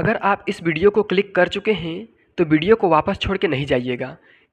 अगर आप इस वीडियो को क्लिक कर चुके हैं तो वीडियो को वापस छोड़ के नहीं जाइएगा,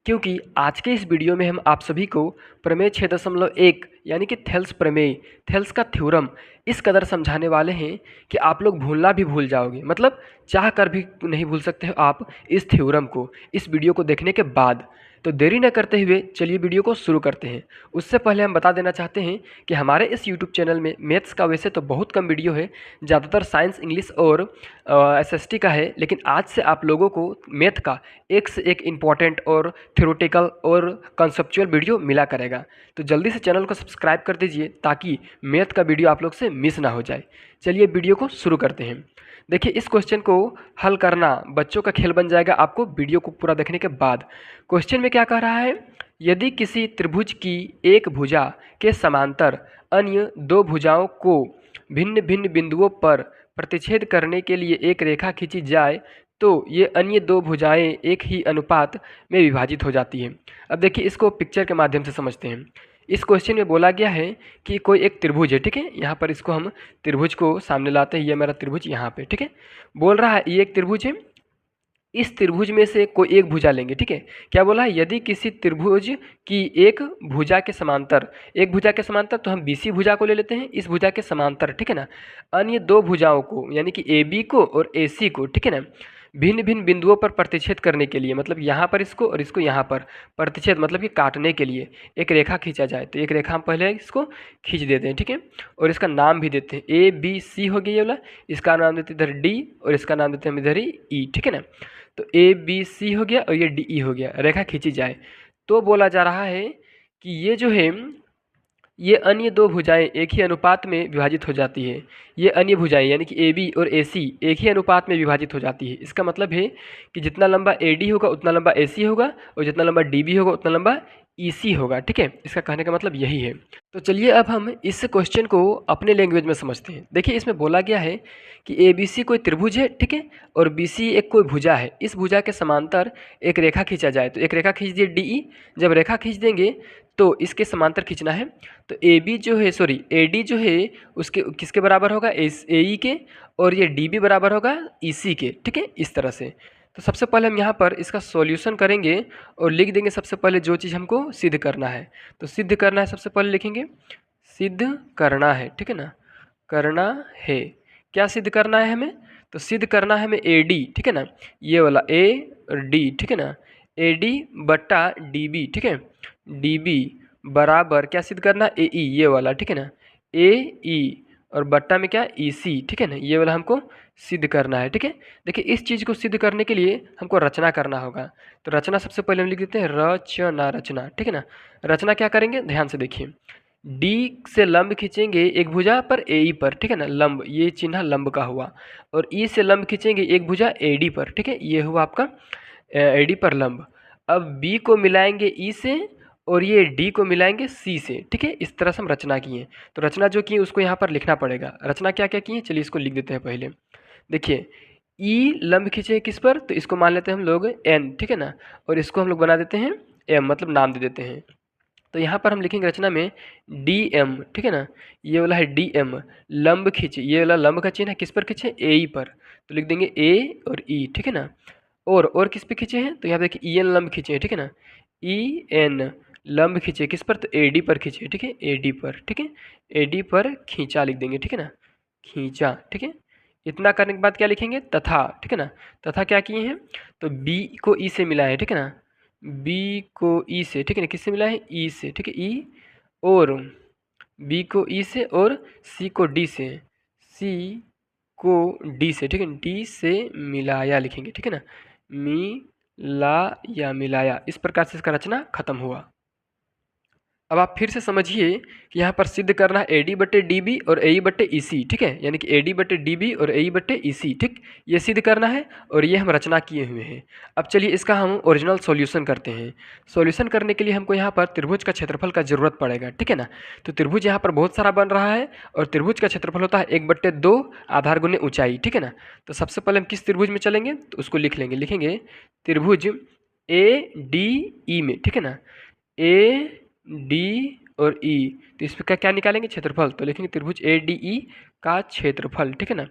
क्योंकि आज के इस वीडियो में हम आप सभी को प्रमेय 6.1 यानी कि थेल्स प्रमेय, थेल्स का थ्योरम इस कदर समझाने वाले हैं कि आप लोग भूलना भी भूल जाओगे। मतलब चाह कर भी नहीं भूल सकते हो आप इस थ्योरम को इस वीडियो को देखने के बाद। तो देरी न करते हुए चलिए वीडियो को शुरू करते हैं। उससे पहले हम बता देना चाहते हैं कि हमारे इस यूट्यूब चैनल में मैथ्स का वैसे तो बहुत कम वीडियो है, ज़्यादातर साइंस, इंग्लिश और एसएसटी का है, लेकिन आज से आप लोगों को मैथ का एक से एक इम्पॉर्टेंट और थ्योरेटिकल और कंसेप्चुअल वीडियो मिला करेगा। तो जल्दी से चैनल को सब्सक्राइब कर दीजिए ताकि मैथ का वीडियो आप लोग से मिस ना हो जाए। चलिए वीडियो को शुरू करते हैं। देखिए, इस क्वेश्चन को हल करना बच्चों का खेल बन जाएगा आपको वीडियो को पूरा देखने के बाद। क्वेश्चन में क्या कह रहा है, यदि किसी त्रिभुज की एक भुजा के समांतर अन्य दो भुजाओं को भिन्न भिन्न बिंदुओं पर प्रतिच्छेद करने के लिए एक रेखा खींची जाए तो ये अन्य दो भुजाएं एक ही अनुपात में विभाजित हो जाती हैं। अब देखिए, इसको पिक्चर के माध्यम से समझते हैं। इस क्वेश्चन में बोला गया है कि कोई एक त्रिभुज है, ठीक है। यहाँ पर इसको हम त्रिभुज को सामने लाते हैं, ये मेरा त्रिभुज यहाँ पे, ठीक है। बोल रहा है ये एक त्रिभुज है, इस त्रिभुज में से कोई एक भुजा लेंगे, ठीक है। क्या बोला है, यदि किसी त्रिभुज की एक भुजा के समांतर, एक भुजा के समांतर तो हम बीसी भुजा को ले लेते हैं, इस भुजा के समांतर, ठीक है ना, अन्य दो भुजाओं को यानी कि ए बी को और ए सी को, ठीक है ना, भिन्न भिन्न बिंदुओं पर प्रतिच्छेद करने के लिए, मतलब यहाँ पर इसको और इसको यहाँ पर प्रतिच्छेद मतलब कि काटने के लिए एक रेखा खींचा जाए। तो एक रेखा हम पहले इसको खींच देते हैं, ठीक है, और इसका नाम भी देते हैं ए बी सी हो गया ये वाला, इसका नाम देते हैं इधर डी और इसका नाम देते हैं हम इधर ही ई, ठीक है ना। तो ए बी सी हो गया और ये डी ई हो गया, रेखा खींची जाए। तो बोला जा रहा है कि ये जो है ये अन्य दो भुजाएं एक ही अनुपात में विभाजित हो जाती है। ये अन्य भुजाएं यानी कि ए बी और ए सी एक ही अनुपात में विभाजित हो जाती है। इसका मतलब है कि जितना लंबा ए डी होगा उतना लंबा ए सी होगा और जितना लंबा डी बी होगा उतना लंबा ई सी होगा, ठीक है। इसका कहने का मतलब यही है। तो चलिए अब हम इस क्वेश्चन को अपने लैंग्वेज में समझते हैं। देखिए, इसमें बोला गया है कि ए बी सी कोई त्रिभुज है, ठीक है, और बी सी एक कोई भुजा है। इस भुजा के समांतर एक रेखा खींचा जाए। तो एक रेखा खींच दिए डी ई, जब रेखा खींच देंगे तो इसके समांतर खींचना है। तो ए बी जो है, सॉरी ए डी जो है उसके किसके बराबर होगा, ए ई के, और ये डी बी बराबर होगा ई सी के, ठीक है, इस तरह से। तो सबसे पहले हम यहाँ पर इसका सॉल्यूशन करेंगे और लिख देंगे सबसे पहले जो चीज़ हमको सिद्ध करना है। तो सिद्ध करना है, सबसे पहले लिखेंगे सिद्ध करना है, ठीक है ना, करना है। क्या सिद्ध करना है हमें, तो सिद्ध करना है हमें ए डी, ठीक है ना, ये वाला ए और डी, ठीक है ना, ए डी बट्टा डी बी, ठीक है, डी बी बराबर क्या सिद्ध करना, ए ई, ये वाला, ठीक है ना, ए ई और बट्टा में क्या ई सी, ठीक है ना, ये वाला हमको सिद्ध करना है, ठीक है। देखिए, इस चीज़ को सिद्ध करने के लिए हमको रचना करना होगा। तो रचना सबसे पहले हम लिख देते हैं रचना, रचना, ठीक है ना। रचना क्या करेंगे, ध्यान से देखिए, डी से लंब खींचेंगे एक भुजा पर ए ई पर, ठीक है ना, लंब, ये चिन्ह लंब का हुआ, और ई से लंब खींचेंगे एक भुजा ए डी पर, ठीक है, ये हुआ आपका ए डी पर लंब। अब बी को मिलाएंगे ई से और ये डी को मिलाएंगे सी से, ठीक है। इस तरह से हम रचना किए। तो रचना जो की उसको यहाँ पर लिखना पड़ेगा। रचना क्या क्या किए, चलिए इसको लिख देते हैं पहले। देखिए, ई लंब खींचे किस पर, तो इसको मान लेते हैं हम लोग एन, ठीक है ना, और इसको हम लोग बना देते हैं एम, मतलब नाम दे देते हैं। तो यहाँ पर हम लिखेंगे रचना में डी एम, ठीक है ना, ये वाला है डी एम, लंब खींचे, ये वाला लंब का चिन्ह है किस पर खींचे, ए ई पर, तो लिख देंगे ए और ई, ठीक है ना। और किस पे खींचे हैं, तो यहाँ पे देखिए ई एन लंब खींचे हैं, ठीक है ना, ई एन लंब खींचे किस पर, तो ए डी पर खींचे, ठीक है, ए डी पर, ठीक है, ए डी पर खींचा लिख देंगे, ठीक है ना, खींचा, ठीक है। इतना करने के बाद क्या लिखेंगे, तथा, ठीक है ना, तथा क्या किए हैं, तो बी को ई से मिला है, ठीक है ना, बी को ई से, ठीक है ना, किससे मिला है, ई से, ठीक है, ई, और बी को ई से और सी को डी से, सी को डी से, ठीक है, डी से मिलाया लिखेंगे, ठीक है ना, मिलाया, मिलाया, इस प्रकार से इसका रचना खत्म हुआ। अब आप फिर से समझिए कि यहाँ पर सिद्ध करना है ए डी बट्टे डी बी और ए ई बट्टे ई सी, ठीक है, यानी कि ए डी बट्टे डी बी और ए ई बट्टे ई सी, ठीक, ये सिद्ध करना है और ये हम रचना किए हुए हैं। अब चलिए इसका हम ओरिजिनल सॉल्यूशन करते हैं। सॉल्यूशन करने के लिए हमको यहाँ पर त्रिभुज का क्षेत्रफल का जरूरत पड़ेगा, ठीक है ना। तो त्रिभुज यहाँ पर बहुत सारा बन रहा है और त्रिभुज का क्षेत्रफल होता है 1/2 आधार गुने ऊंचाई, ठीक है ना। तो सबसे पहले हम किस त्रिभुज में चलेंगे, तो उसको लिख लेंगे, लिखेंगे त्रिभुज ए डी ई में, ठीक है ना, ए डी और ई, तो इस पर क्या क्या निकालेंगे, क्षेत्रफल। तो लिखेंगे त्रिभुज ए डी ई का क्षेत्रफल, ठीक है ना।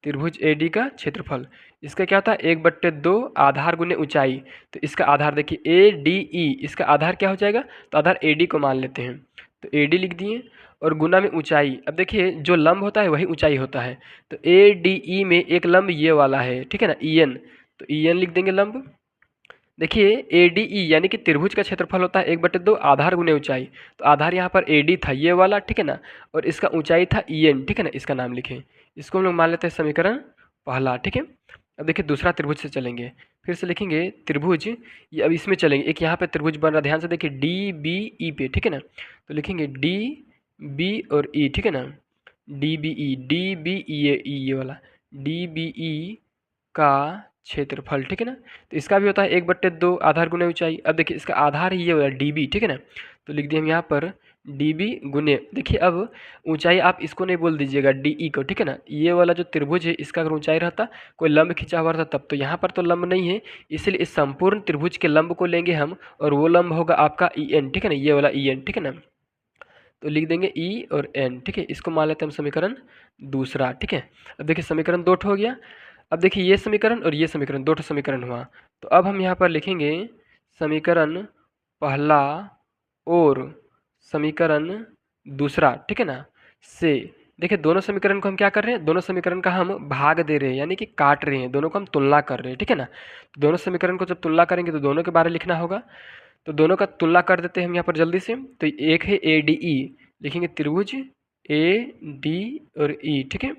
त्रिभुज AD का क्षेत्रफल। इसका क्या होता है 1/2 आधार गुने ऊंचाई। तो इसका आधार देखिए ADE, इसका आधार क्या हो जाएगा, तो आधार AD को मान लेते हैं, तो AD लिख दिए और गुना में ऊंचाई। अब देखिए जो लंब होता है वही ऊंचाई होता है, तो ADE में एक लंब ये वाला है, ठीक है ना, EN, तो EN लिख देंगे लंब। देखिए ADE यानी कि त्रिभुज का क्षेत्रफल होता है 1/2 आधार गुने ऊंचाई। तो आधार यहाँ पर AD था ये वाला, ठीक है ना, और इसका ऊंचाई था EN, ठीक है ना, इसका नाम लिखें। इसको हम लोग मान लेते हैं समीकरण पहला, ठीक है। अब देखिए दूसरा त्रिभुज से चलेंगे, फिर से लिखेंगे त्रिभुज, ये अब इसमें चलेंगे, एक यहाँ पे त्रिभुज बन रहा, ध्यान से देखिए DBE पे, ठीक है ना, तो लिखेंगे DB और E, ठीक है ना, DBE ये वाला DBE का क्षेत्रफल, ठीक है ना, तो इसका भी होता है 1/2 आधार गुने ऊंचाई। अब देखिए इसका आधार ही ये वाला DB, ठीक है ना, तो लिख दिए हम यहाँ पर DB गुने, देखिए अब ऊंचाई आप इसको नहीं बोल दीजिएगा DE को, ठीक है ना, ये वाला जो त्रिभुज है इसका अगर ऊंचाई रहता, कोई लंब खींचा हुआ रहता तब, तो यहाँ पर तो लंब नहीं है, इसलिए इस संपूर्ण त्रिभुज के लंब को लेंगे हम, और वो लंब होगा आपका EN, ठीक है ना, ये वाला EN, ठीक है ना, तो लिख देंगे E और N, ठीक है। इसको मान लेते हैं हम समीकरण दूसरा, ठीक है। अब देखिए समीकरण 2 हो गया। अब देखिए ये समीकरण और ये समीकरण, 2 समीकरण हुआ। तो अब हम यहाँ पर लिखेंगे समीकरण पहला और समीकरण दूसरा, ठीक है ना, से देखिए दोनों समीकरण को हम क्या कर रहे हैं, दोनों समीकरण का हम भाग दे रहे हैं, यानी कि काट रहे हैं, दोनों को हम तुलना कर रहे हैं, ठीक है ना। दोनों समीकरण को जब तुलना करेंगे तो दोनों के बारे में लिखना होगा, तो दोनों का तुलना कर देते हैं हम यहाँ पर जल्दी से। तो एक है ADE, लिखेंगे त्रिभुज AD और E, ठीक है,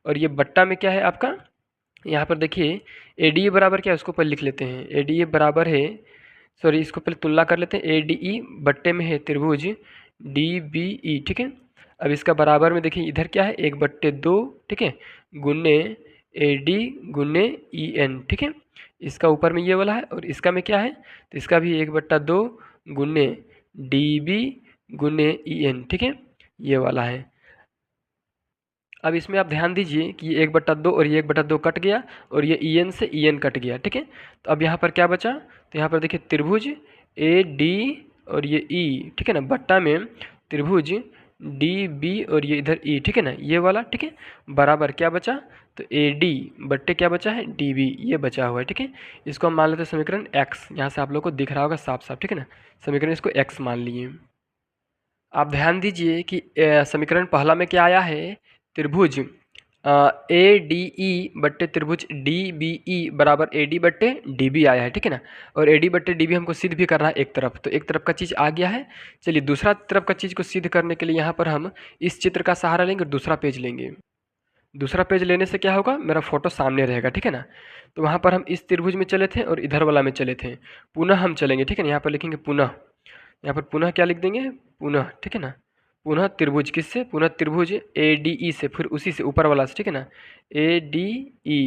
और ये बट्टा में क्या है आपका, यहाँ पर देखिए ADE बराबर क्या है उसको पहले लिख लेते हैं, ADE बराबर है, सॉरी इसको पहले तुलना कर लेते हैं, ADE बट्टे में है त्रिभुज DBE, ठीक है। अब इसका बराबर में देखिए इधर क्या है 1/2, ठीक है, गुने AD गुने EN, ठीक है, इसका ऊपर में ये वाला है और इसका में क्या है, तो इसका भी 1/2 गुने DB गुने EN, ठीक है, ये वाला है। अब इसमें आप ध्यान दीजिए कि ये 1/2 और ये 1/2 कट गया और ये EN से EN कट गया, ठीक है। तो अब यहाँ पर क्या बचा, तो यहाँ पर देखिए त्रिभुज AD और ये E, ठीक है ना, बट्टा में त्रिभुज DB और ये इधर E, ठीक है ना, ये वाला, ठीक है, बराबर क्या बचा, तो AD बट्टे क्या बचा है DB, ये बचा हुआ है, ठीक है। इसको हम मान लेते हैं समीकरण X, यहाँ से आप लोग को दिख रहा होगा साफ साफ, ठीक है ना, समीकरण इसको X मान लिए। आप ध्यान दीजिए कि समीकरण पहला में क्या आया है, त्रिभुज ADE बट्टे त्रिभुज DBE बराबर AD बट्टे DB आया है, ठीक है ना, और AD बट्टे DB हमको सिद्ध भी करना है एक तरफ, तो एक तरफ का चीज़ आ गया है। चलिए दूसरा तरफ का चीज़ को सिद्ध करने के लिए यहाँ पर हम इस चित्र का सहारा लेंगे और दूसरा पेज लेंगे। दूसरा पेज लेने से क्या होगा, मेरा फोटो सामने रहेगा, ठीक है ना। तो वहाँ पर हम इस त्रिभुज में चले थे और इधर वाला में चले थे, पुनः हम चलेंगे, ठीक है ना, यहाँ पर लिखेंगे पुनः, यहाँ पर पुनः क्या लिख देंगे, पुनः, ठीक है ना, पुनः त्रिभुज किससे, पुनः त्रिभुज ADE से, फिर उसी से ऊपर वाला से, ठीक है ना, ADE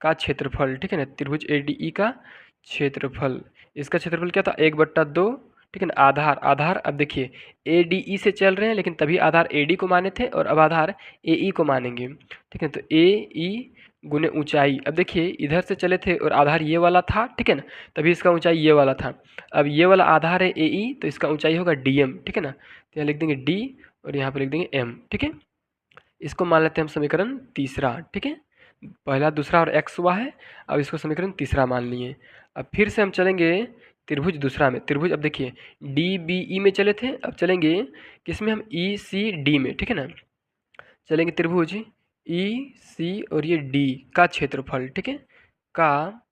का क्षेत्रफल, ठीक है ना, त्रिभुज ADE का क्षेत्रफल, इसका क्षेत्रफल क्या था 1/2, ठीक है ना, आधार आधार, अब देखिए ADE से चल रहे हैं लेकिन तभी आधार AD को माने थे और अब आधार AE को मानेंगे, ठीक है, तो AE गुने ऊंचाई। अब देखिए इधर से चले थे और आधार ये वाला था, ठीक है ना, तभी इसका ऊंचाई ये वाला था। अब ये वाला आधार है AE, तो इसका ऊंचाई होगा DM, ठीक है ना, तो यहाँ लिख देंगे D और यहाँ पर लिख देंगे M, ठीक है। इसको मान लेते हैं हम समीकरण तीसरा, ठीक है, पहला दूसरा और X हुआ है, अब इसको समीकरण तीसरा मान लिए। अब फिर से हम चलेंगे त्रिभुज दूसरा में, त्रिभुज अब देखिए DBE में चले थे, अब चलेंगे किसमें हम ECD में, ठीक है ना, चलेंगे त्रिभुज EC और ये D का क्षेत्रफल, ठीक है, का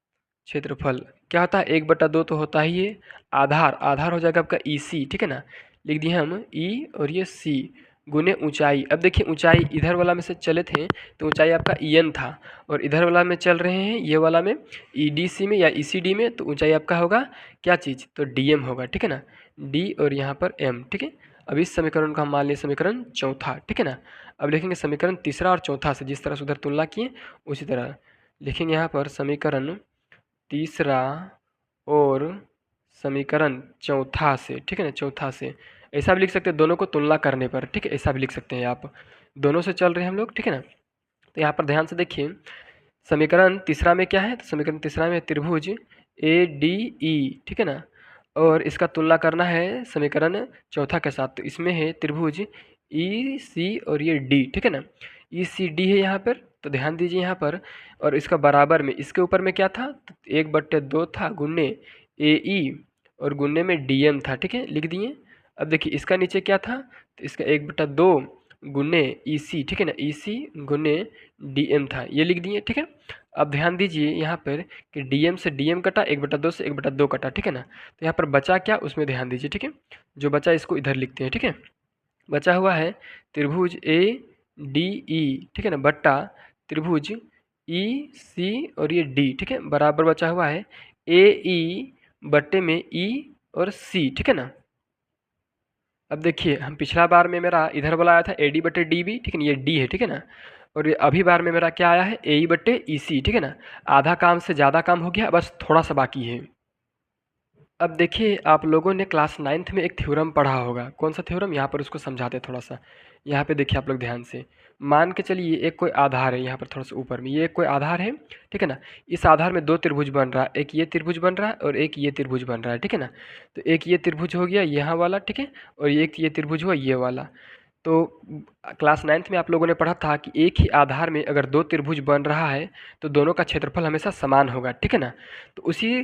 क्षेत्रफल क्या होता है 1/2 तो होता ही है, आधार आधार हो जाएगा आपका EC, ठीक है ना, लिख दिए हम E और ये C गुने ऊंचाई। अब देखिए ऊंचाई इधर वाला में से चले थे तो ऊंचाई आपका EN था और इधर वाला में चल रहे हैं ये वाला में EDC में या ECD में, तो ऊंचाई आपका होगा क्या चीज़, तो DM होगा, ठीक है ना, D और यहाँ पर M, ठीक है। अब इस समीकरण को हम मान लिए समीकरण चौथा, ठीक है ना। अब लिखेंगे समीकरण तीसरा और चौथा से, जिस तरह से उधर तुलना किए उसी तरह लिखेंगे यहाँ पर समीकरण तीसरा और समीकरण चौथा से, ठीक है ना, चौथा से ऐसा भी लिख सकते हैं दोनों को तुलना करने पर, ठीक है, ऐसा भी लिख सकते हैं आप, दोनों से चल रहे हैं हम लोग, ठीक है ना। तो यहाँ पर ध्यान से देखिए समीकरण तीसरा में क्या है, तो समीकरण तीसरा में त्रिभुज ADE, ठीक है ना, और इसका तुलना करना है समीकरण चौथा के साथ, तो इसमें है त्रिभुज EC और ये D, ठीक है ना। ई सी डी है यहाँ पर, तो ध्यान दीजिए यहाँ पर। और इसका बराबर में इसके ऊपर में क्या था, तो 1/2 था गुन्ने ए ई और गुन्ने में डी एम था, ठीक है, लिख दिए। अब देखिए इसका नीचे क्या था, तो इसका 1/2 गुन्ने ई सी, ठीक है ना, ई सी गुन्ने डी एम था, ये लिख दिए, ठीक है। अब ध्यान दीजिए यहाँ पर कि डी एम से डी एम कटा, 1/2 से 1/2 कटा, ठीक है ना। तो यहाँ पर बचा क्या, उसमें ध्यान दीजिए, ठीक है। जो बचा इसको इधर लिखते हैं, ठीक है। बचा हुआ है त्रिभुज ए डी ई, ठीक है ना, बट्टा त्रिभुज ई सी और ये डी, ठीक है, बराबर बचा हुआ है ए ई बट्टे में ई और सी, ठीक है ना। अब देखिए हम पिछला बार में मेरा इधर वाला आया था ए डी बट्टे डी बी, ठीक है ना, ये डी है, ठीक है ना। और ये अभी बार में मेरा क्या आया है, ए ई बट्टे ई सी, ठीक है ना। आधा काम से ज़्यादा काम हो गया, बस थोड़ा सा बाकी है। अब देखिए आप लोगों ने क्लास 9th में एक थ्योरम पढ़ा होगा, कौन सा थ्योरम, यहाँ पर उसको समझाते थोड़ा सा। यहाँ पे देखिए आप लोग ध्यान से, मान के चलिए एक कोई आधार है, यहाँ पर थोड़ा सा ऊपर में ये कोई आधार है, ठीक है ना। इस आधार में दो त्रिभुज बन रहा है, एक ये त्रिभुज बन रहा है और एक ये त्रिभुज बन रहा है, ठीक है ना। तो एक ये त्रिभुज हो गया यहाँ वाला, ठीक है, और एक ये त्रिभुज हुआ ये वाला। तो क्लास 9th में आप लोगों ने पढ़ा था कि एक ही आधार में अगर दो त्रिभुज बन रहा है तो दोनों का क्षेत्रफल हमेशा समान होगा, ठीक है ना। तो उसी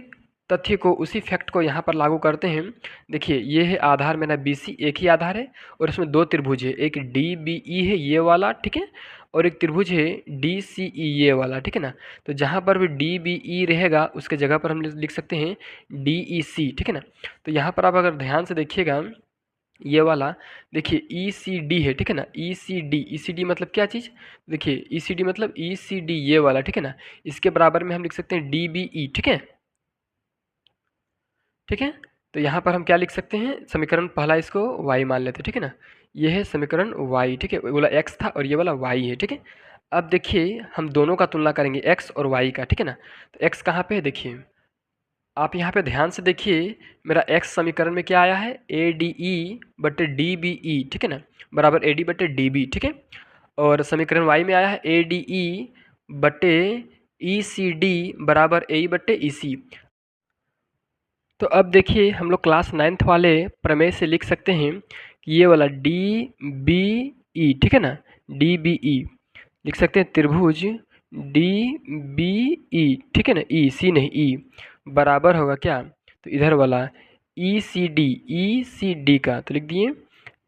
तथ्य को, उसी फैक्ट को यहाँ पर लागू करते हैं। देखिए ये है आधार मेरा बी सी, एक ही आधार है और इसमें दो त्रिभुज है, एक डी बी ई है ये वाला, ठीक है, और एक त्रिभुज है डी सी ई ये वाला, ठीक है ना। तो जहाँ पर भी डी बी ई रहेगा उसके जगह पर हम लिख सकते हैं डी ई सी, ठीक है ना। तो यहाँ पर आप अगर ध्यान से देखिएगा ये वाला, देखिए ई सी डी है, ठीक है ना, ई सी डी, ई सी डी मतलब क्या चीज़, देखिए ई सी डी मतलब ई सी डी ये वाला, ठीक है ना। इसके बराबर में हम लिख सकते हैं डी बी ई, ठीक है, ठीक है। तो यहाँ पर हम क्या लिख सकते हैं, समीकरण पहला इसको y मान लेते हैं, ठीक है ना। ये है समीकरण y, ठीक है, वो वाला x था और ये वाला y है, ठीक है। अब देखिए हम दोनों का तुलना करेंगे x और y का, ठीक है ना। तो x कहाँ पे है, देखिए आप यहाँ पे ध्यान से देखिए, मेरा x समीकरण में क्या आया है, ए डी ई बटे डी बी ई, ठीक है ना, बराबर ए डी बटे डी बी, ठीक है। और समीकरण y में आया है ए डी ई बटे ई सी डी बराबर ए ई बटे ई सी। तो अब देखिए हम लोग क्लास 9th वाले प्रमेय से लिख सकते हैं कि ये वाला डी बी ई, ठीक है ना, डी बी ई लिख सकते हैं त्रिभुज डी बी ई, ठीक है ना, ई सी नहीं ई, बराबर होगा क्या, तो इधर वाला ई सी डी का, तो लिख दिए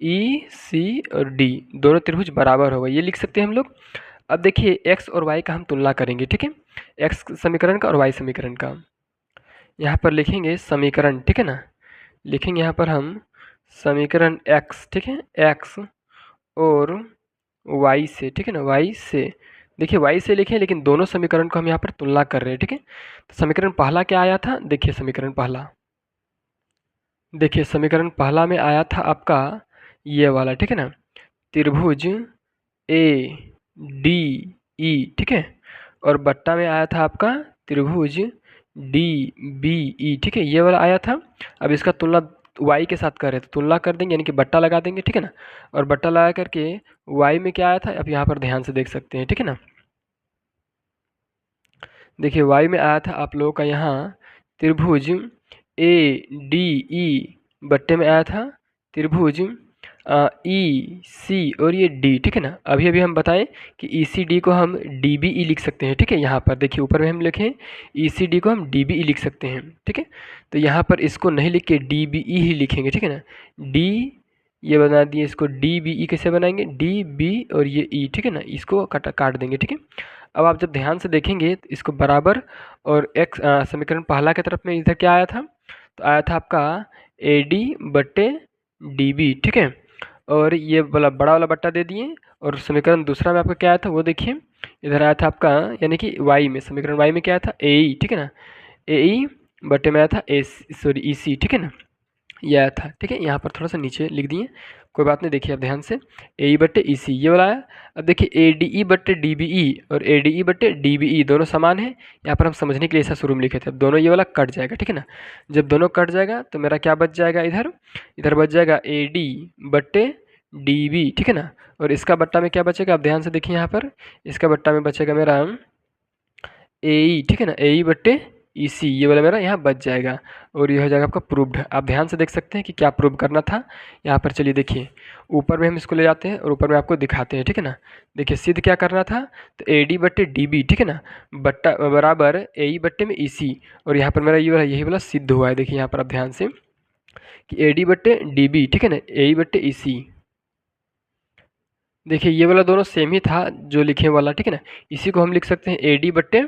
ई सी और डी दोनों त्रिभुज बराबर होगा, ये लिख सकते हैं हम लोग। अब देखिए एक्स और वाई का हम तुलना करेंगे, ठीक है, एक्स समीकरण का और वाई समीकरण का। यहाँ पर लिखेंगे समीकरण, ठीक है ना, लिखेंगे यहाँ पर हम समीकरण x, ठीक है, x और y से, ठीक है ना, y से, देखिए y से लिखें लेकिन दोनों समीकरण को हम यहाँ पर तुलना कर रहे हैं, ठीक है। तो समीकरण पहला क्या आया था, देखिए समीकरण पहला, देखिए समीकरण पहला में आया था आपका ये वाला, ठीक है ना, त्रिभुज ए डी ई, ठीक है, और बट्टा में आया था आपका त्रिभुज डी बी ई, ठीक है, ये वाला आया था। अब इसका तुलना y के साथ कर रहे थे, तुलना कर देंगे यानी कि बट्टा लगा देंगे, ठीक है ना। और बट्टा लगा करके y में क्या आया था, अब यहाँ पर ध्यान से देख सकते हैं, ठीक है ना। देखिए y में आया था आप लोगों का यहाँ त्रिभुज ए डी ई, बट्टे में आया था त्रिभुज ई सी और ये डी, ठीक है ना। अभी अभी हम बताएं कि ई सी डी को हम डी बी ई लिख सकते हैं, ठीक है। यहाँ पर देखिए ऊपर में हम लिखें ई सी डी को हम डी बी ई लिख सकते हैं, ठीक है। तो यहाँ पर इसको नहीं लिख के डी बी ई ही लिखेंगे, ठीक है ना। डी ये बना दिए, इसको डी बी ई कैसे बनाएंगे, डी बी और ये ई, ठीक है ना, इसको काट देंगे, ठीक है। अब आप जब ध्यान से देखेंगे तो इसको बराबर और एक्स समीकरण पहला की तरफ में इधर क्या आया था, तो आया था आपका ए डी बट्टे डी बी, ठीक है। और ये वाला बड़ा वाला बट्टा दे दिए और समीकरण दूसरा में आपका क्या आया था वो देखिए, इधर आया था आपका यानी कि y में, समीकरण y में क्या आया था ए ई, ठीक है ना, ए ई बटे में आया था ए सॉरी ई सी, ठीक है ना, ये आया था, ठीक है। यहाँ पर थोड़ा सा नीचे लिख दिए, कोई बात नहीं, देखिए आप ध्यान से ए ई बट्टे ई सी ये वाला आया। अब देखिए ए डी ई बट्टे डी बी ई और ए डी ई बट्टे डी बी ई दोनों समान है, यहाँ पर हम समझने के लिए ऐसा शुरू में लिखे थे। अब दोनों ये वाला कट जाएगा, ठीक है ना। जब दोनों कट जाएगा तो मेरा क्या बच जाएगा, इधर इधर बच जाएगा ए डी बट्टे डी बी, ठीक है ना। और इसका बट्टा में क्या बचेगा, आप ध्यान से देखिए यहाँ पर, इसका बट्टा में बचेगा मेरा ए ई, ठीक है ना, ए ई बट्टे ई सी, ये वाला मेरा यहाँ बच जाएगा और ये हो जाएगा आपका प्रूव्ड। आप ध्यान से देख सकते हैं कि क्या प्रूव करना था यहाँ पर। चलिए देखिए, ऊपर में हम इसको ले जाते हैं और ऊपर में आपको दिखाते हैं, ठीक है ना। देखिए सिद्ध क्या करना था, तो ए डी बट्टे डी बी, ठीक है ना, बट्टा बराबर ए ई बट्टे में ई सी, और यहाँ पर मेरा ये वाला यही वाला सिद्ध हुआ है। देखिए यहाँ पर आप ध्यान से कि ए डी बट्टे डी बी, ठीक है ना, ए ई बट्टे ई सी। देखिए ये वाला दोनों सेम ही था जो लिखे वाला, ठीक है ना। इसी को हम लिख सकते हैं ए डी बट्टे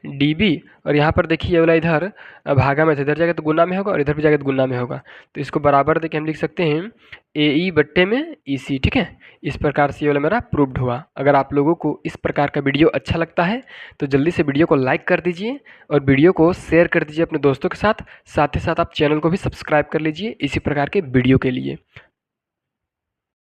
डी बी, और यहाँ पर देखिए ये वाला इधर भागा में था, इधर जाएगा तो गुना में होगा और इधर भी जाएगा तो गुना में होगा, तो इसको बराबर देखिए हम लिख सकते हैं ए ई बट्टे में ई सी, ठीक है। इस प्रकार से ये वाला मेरा प्रूव्ड हुआ। अगर आप लोगों को इस प्रकार का वीडियो अच्छा लगता है तो जल्दी से वीडियो को लाइक कर दीजिए और वीडियो को शेयर कर दीजिए अपने दोस्तों के साथ। साथ ही साथ आप चैनल को भी सब्सक्राइब कर लीजिए इसी प्रकार के वीडियो के लिए।